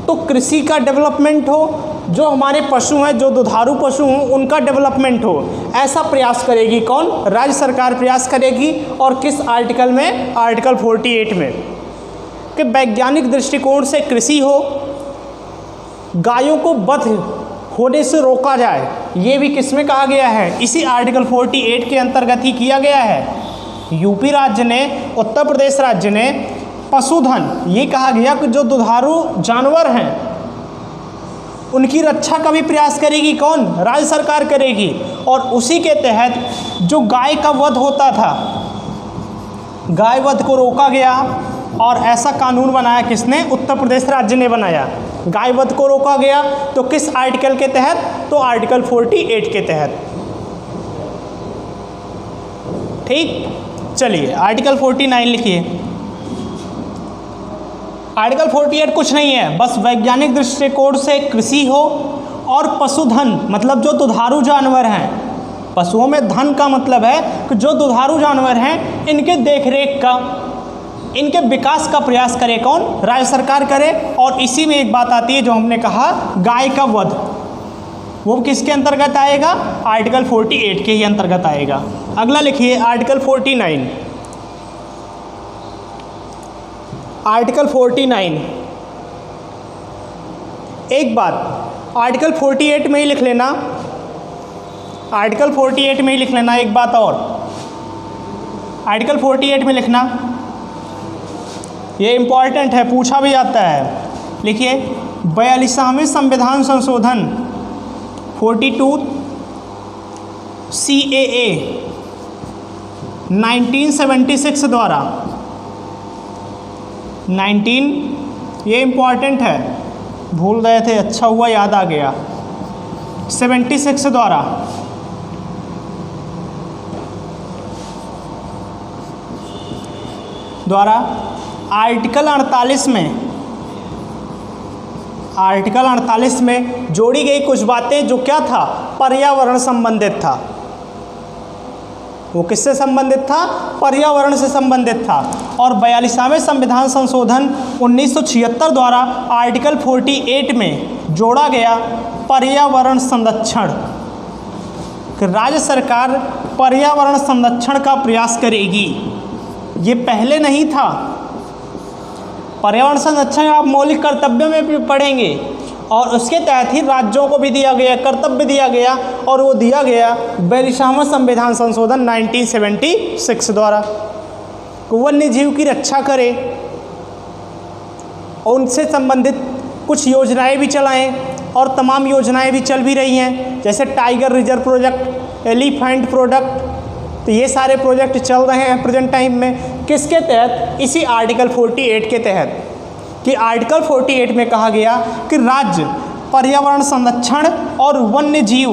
Speaker 1: तो कृषि का डेवलपमेंट हो, जो हमारे पशु हैं, जो दुधारू पशु हों उनका डेवलपमेंट हो, ऐसा प्रयास करेगी कौन? राज्य सरकार प्रयास करेगी। और किस आर्टिकल में? आर्टिकल 48 में, कि वैज्ञानिक दृष्टिकोण से कृषि हो, गायों को वध होने से रोका जाए। ये भी किस में कहा गया है? इसी आर्टिकल 48 के अंतर्गत ही किया गया है। यूपी राज्य ने, उत्तर प्रदेश राज्य ने पशुधन, ये कहा गया कि जो दुधारू जानवर हैं उनकी रक्षा का भी प्रयास करेगी कौन? राज्य सरकार करेगी। और उसी के तहत जो गाय का वध होता था, गाय वध को रोका गया और ऐसा कानून बनाया किसने? उत्तर प्रदेश राज्य ने बनाया। गाय वध को रोका गया तो किस आर्टिकल के तहत? तो आर्टिकल 48 के तहत। ठीक, चलिए आर्टिकल 49 लिखिए। आर्टिकल 48 कुछ नहीं है, बस वैज्ञानिक दृष्टिकोण से कृषि हो और पशुधन, मतलब जो दुधारू जानवर हैं, पशुओं में धन का मतलब है कि जो दुधारू जानवर हैं इनके देखरेख का, इनके विकास का प्रयास करे कौन? राज्य सरकार करे। और इसी में एक बात आती है जो हमने कहा, गाय का वध, वो किसके अंतर्गत आएगा? आर्टिकल 48 के ही अंतर्गत आएगा। अगला लिखिए आर्टिकल 49। आर्टिकल 49, एक बात आर्टिकल 48 में ही लिख लेना, आर्टिकल 48 में ही लिख लेना। एक बात और आर्टिकल 48 में लिखना, ये इम्पॉर्टेंट है, पूछा भी जाता है। लिखिए 42वें संविधान संशोधन 42 CAA 1976 द्वारा 19, ये इम्पॉर्टेंट है, भूल गए थे, अच्छा हुआ याद आ गया। 76 द्वारा आर्टिकल 48 में जोड़ी गई कुछ बातें, जो क्या था? पर्यावरण संबंधित था। वो किससे संबंधित था? पर्यावरण से संबंधित था। और 42वें संविधान संशोधन 1976 द्वारा आर्टिकल 48 में जोड़ा गया पर्यावरण संरक्षण, कि राज्य सरकार पर्यावरण संरक्षण का प्रयास करेगी। ये पहले नहीं था। पर्यावरण संरक्षण आप मौलिक कर्तव्यों में भी पढ़ेंगे और उसके तहत ही राज्यों को भी दिया गया, कर्तव्य दिया गया, और वो दिया गया 42वां संविधान संशोधन 1976 द्वारा। वन्य जीव की रक्षा करे और उनसे संबंधित कुछ योजनाएं भी चलाएं, और तमाम योजनाएं भी चल भी रही हैं, जैसे tiger reserve project, elephant project. तो ये सारे प्रोजेक्ट चल रहे हैं प्रेजेंट टाइम में। किसके तहत? इसी आर्टिकल 48 के तहत। कि आर्टिकल 48 में कहा गया कि राज्य पर्यावरण संरक्षण और वन्य जीव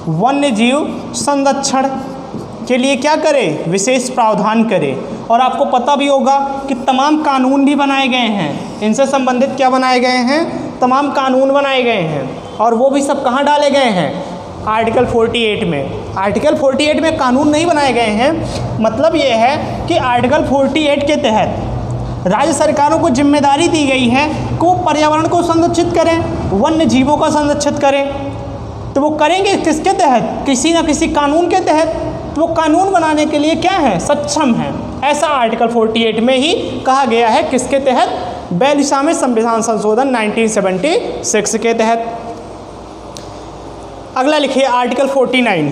Speaker 1: वन्य जीव संरक्षण के लिए क्या करें, विशेष प्रावधान करें। और आपको पता भी होगा कि तमाम कानून भी बनाए गए हैं, इनसे संबंधित क्या बनाए गए हैं, तमाम कानून बनाए गए हैं। और वो भी सब कहाँ डाले गए हैं, आर्टिकल 48 में। आर्टिकल 48 में कानून नहीं बनाए गए हैं, मतलब ये है कि आर्टिकल 48 के तहत राज्य सरकारों को जिम्मेदारी दी गई है कि वो पर्यावरण को संरक्षित करें, वन्य जीवों का संरक्षित करें। तो वो करेंगे किसके तहत, किसी न किसी कानून के तहत। तो वो कानून बनाने के लिए क्या है, सक्षम है। ऐसा आर्टिकल 48 में ही कहा गया है, किसके तहत, 42वें संविधान संशोधन 1976 के तहत। अगला लिखिए आर्टिकल 49।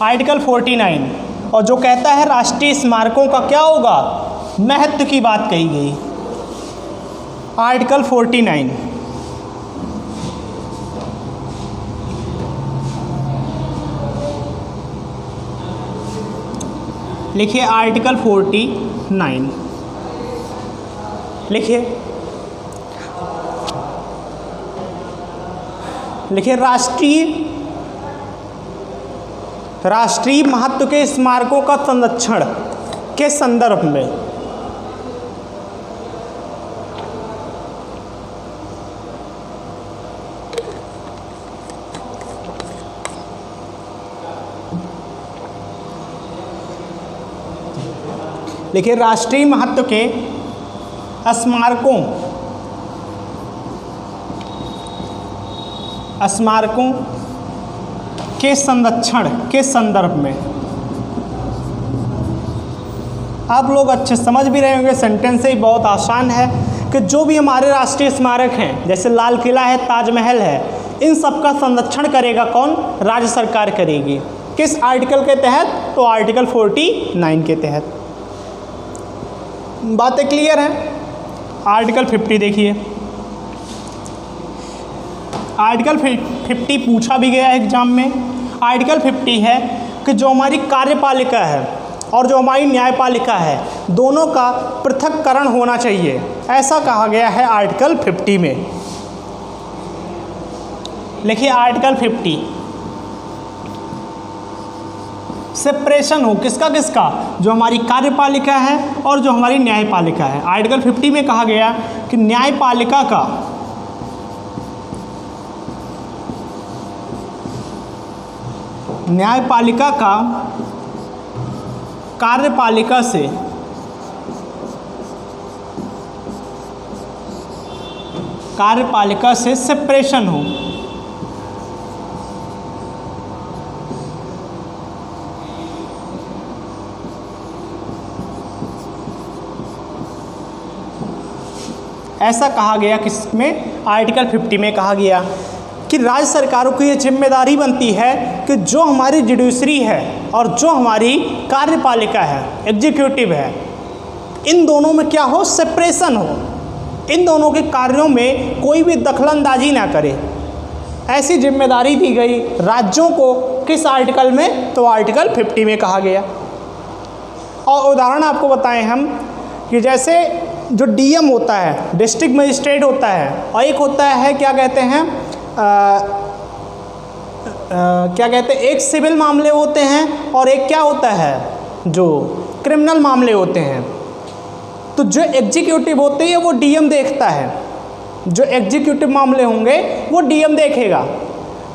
Speaker 1: आर्टिकल 49 और जो कहता है राष्ट्रीय स्मारकों का क्या होगा, महत्व की बात कही गई। आर्टिकल 49 लिखिए, आर्टिकल 49 लिखिए, लिखिए राष्ट्रीय महत्व के स्मारकों का संरक्षण के संदर्भ में देखिए, राष्ट्रीय महत्व के स्मारकों के संरक्षण के संदर्भ में आप लोग अच्छे समझ भी रहे होंगे, सेंटेंस ही बहुत आसान है कि जो भी हमारे राष्ट्रीय स्मारक हैं, जैसे लाल किला है, ताजमहल है, इन सब का संरक्षण करेगा कौन, राज्य सरकार करेगी। किस आर्टिकल के तहत, तो आर्टिकल 49 के तहत। बातें क्लियर हैं। आर्टिकल 50 देखिए, आर्टिकल 50 पूछा भी गया है एग्जाम में। आर्टिकल 50 है कि जो हमारी कार्यपालिका है और जो हमारी न्यायपालिका है, दोनों का पृथक्करण होना चाहिए, ऐसा कहा गया है आर्टिकल 50 में। लिखिए आर्टिकल 50, सेपरेशन हो किसका किसका, जो हमारी कार्यपालिका है और जो हमारी न्यायपालिका है। आर्टिकल 50 में कहा गया कि न्यायपालिका का कार्यपालिका से सेपरेशन हो। ऐसा कहा गया, किसमें, आर्टिकल 50 में कहा गया कि राज्य सरकारों की ये जिम्मेदारी बनती है कि जो हमारी जुडिशरी है और जो हमारी कार्यपालिका है, एग्जीक्यूटिव है, इन दोनों में क्या हो, सेपरेशन हो, इन दोनों के कार्यों में कोई भी दखलंदाजी ना करे। ऐसी जिम्मेदारी दी गई राज्यों को, किस आर्टिकल में, तो आर्टिकल 50 में कहा गया। और उदाहरण आपको बताएं हम कि जैसे जो डीएम होता है, डिस्ट्रिक्ट मजिस्ट्रेट होता है, और एक होता है क्या कहते हैं, एक सिविल मामले होते हैं और एक क्या होता है, जो क्रिमिनल मामले होते हैं। तो जो एग्जीक्यूटिव होते हैं वो डीएम देखता है, जो एग्जीक्यूटिव मामले होंगे वो डीएम देखेगा,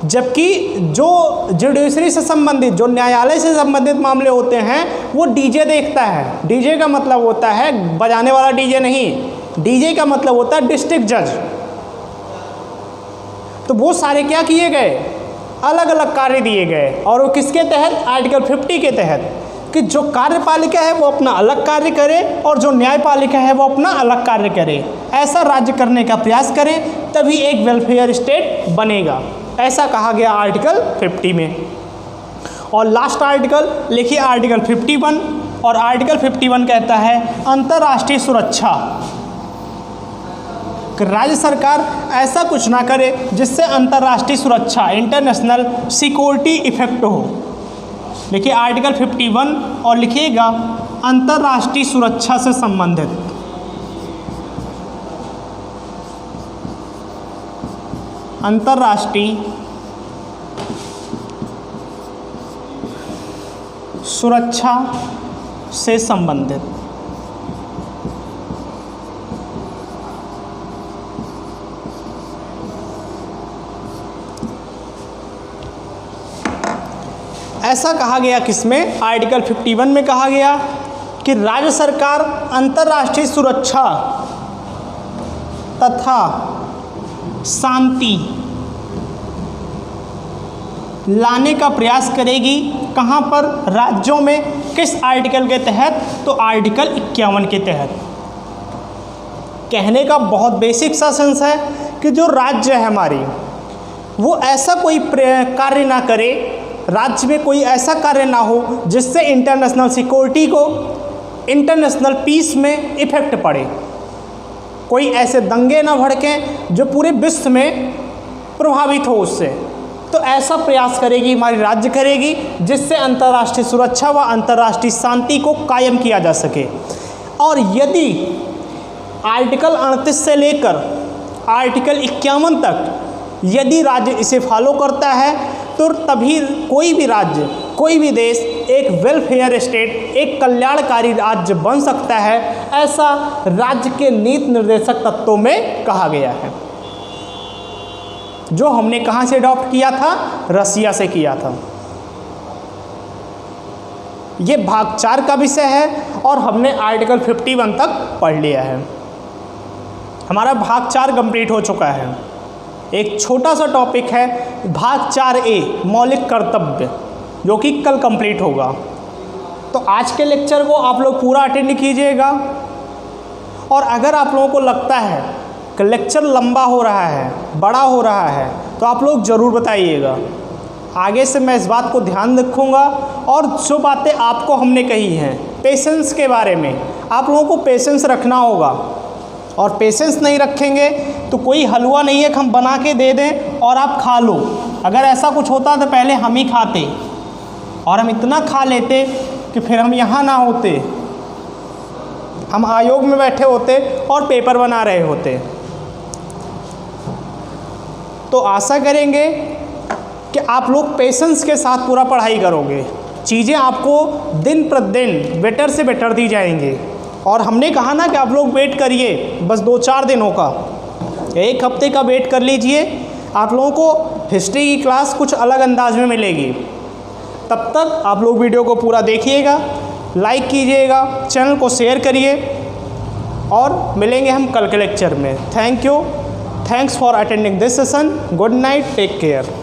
Speaker 1: जबकि जो जुडिशरी से संबंधित, जो न्यायालय से संबंधित मामले होते हैं वो डीजे देखता है। डीजे का मतलब होता है बजाने वाला डीजे नहीं, डीजे का मतलब होता है डिस्ट्रिक्ट जज। तो वो सारे क्या किए गए, अलग अलग कार्य दिए गए, और वो किसके तहत, आर्टिकल 50 के तहत, कि जो कार्यपालिका है वो अपना अलग कार्य करे और जो न्यायपालिका है वो अपना अलग कार्य करे। ऐसा राज्य करने का प्रयास करें, तभी एक वेलफेयर स्टेट बनेगा। ऐसा कहा गया आर्टिकल 50 में। और लास्ट आर्टिकल लिखिए, आर्टिकल 51। और आर्टिकल 51 कहता है अंतर्राष्ट्रीय सुरक्षा, कि राज्य सरकार ऐसा कुछ ना करे जिससे अंतर्राष्ट्रीय सुरक्षा, इंटरनेशनल सिक्योरिटी इफेक्ट हो। लिखिए आर्टिकल 51 और लिखिएगा अंतर्राष्ट्रीय सुरक्षा से संबंधित। अंतर्राष्ट्रीय सुरक्षा से संबंधित। ऐसा कहा गया किसमें, आर्टिकल 51 में कहा गया कि राज्य सरकार अंतर्राष्ट्रीय सुरक्षा तथा शांति लाने का प्रयास करेगी। कहाँ पर, राज्यों में, किस आर्टिकल के तहत, तो आर्टिकल 51 के तहत। कहने का बहुत बेसिक सा सेंस है कि जो राज्य है हमारी, वो ऐसा कोई कार्य ना करे, राज्य में कोई ऐसा कार्य ना हो जिससे इंटरनेशनल सिक्योरिटी को, इंटरनेशनल पीस में इफेक्ट पड़े। कोई ऐसे दंगे ना भड़कें जो पूरे विश्व में प्रभावित हो उससे। तो ऐसा प्रयास करेगी हमारी राज्य करेगी जिससे अंतर्राष्ट्रीय सुरक्षा व अंतर्राष्ट्रीय शांति को कायम किया जा सके। और यदि आर्टिकल 38 से लेकर आर्टिकल 51 तक यदि राज्य इसे फॉलो करता है तो तभी कोई भी राज्य, कोई भी देश एक वेलफेयर स्टेट, एक कल्याणकारी राज्य बन सकता है। ऐसा राज्य के नीति निर्देशक तत्वों में कहा गया है, जो हमने कहाँ से अडॉप्ट किया था, रसिया से किया था। ये भाग 4 का विषय है और हमने आर्टिकल 51 तक पढ़ लिया है। हमारा भाग 4 कंप्लीट हो चुका है। एक छोटा सा टॉपिक है भाग 4A मौलिक कर्तव्य, जो कि कल कंप्लीट होगा। तो आज के लेक्चर को आप लोग पूरा अटेंड कीजिएगा। और अगर आप लोगों को लगता है कि लेक्चर लंबा हो रहा है, बड़ा हो रहा है, तो आप लोग ज़रूर बताइएगा। आगे से मैं इस बात को ध्यान रखूँगा। और जो बातें आपको हमने कही हैं पेशेंस के बारे में, आप लोगों को पेशेंस रखना होगा। और पेशेंस नहीं रखेंगे तो कोई हलवा नहीं है कि हम बना के दे दें और आप खा लो। अगर ऐसा कुछ होता तो पहले हम ही खाते, और हम इतना खा लेते कि फिर हम यहाँ ना होते, हम आयोग में बैठे होते और पेपर बना रहे होते। तो आशा करेंगे कि आप लोग पेशेंस के साथ पूरा पढ़ाई करोगे, चीज़ें आपको दिन प्रतिदिन बेटर से बेटर दी जाएंगी। और हमने कहा ना कि आप लोग वेट करिए, बस 2-4 दिनों का, 1 हफ्ते का वेट कर लीजिए। आप लोगों को हिस्ट्री की क्लास कुछ अलग अंदाज में मिलेगी। तब तक आप लोग वीडियो को पूरा देखिएगा, लाइक कीजिएगा, चैनल को शेयर करिए, और मिलेंगे हम कल के लेक्चर में। Thank you, thanks for attending this session. Good night, take care.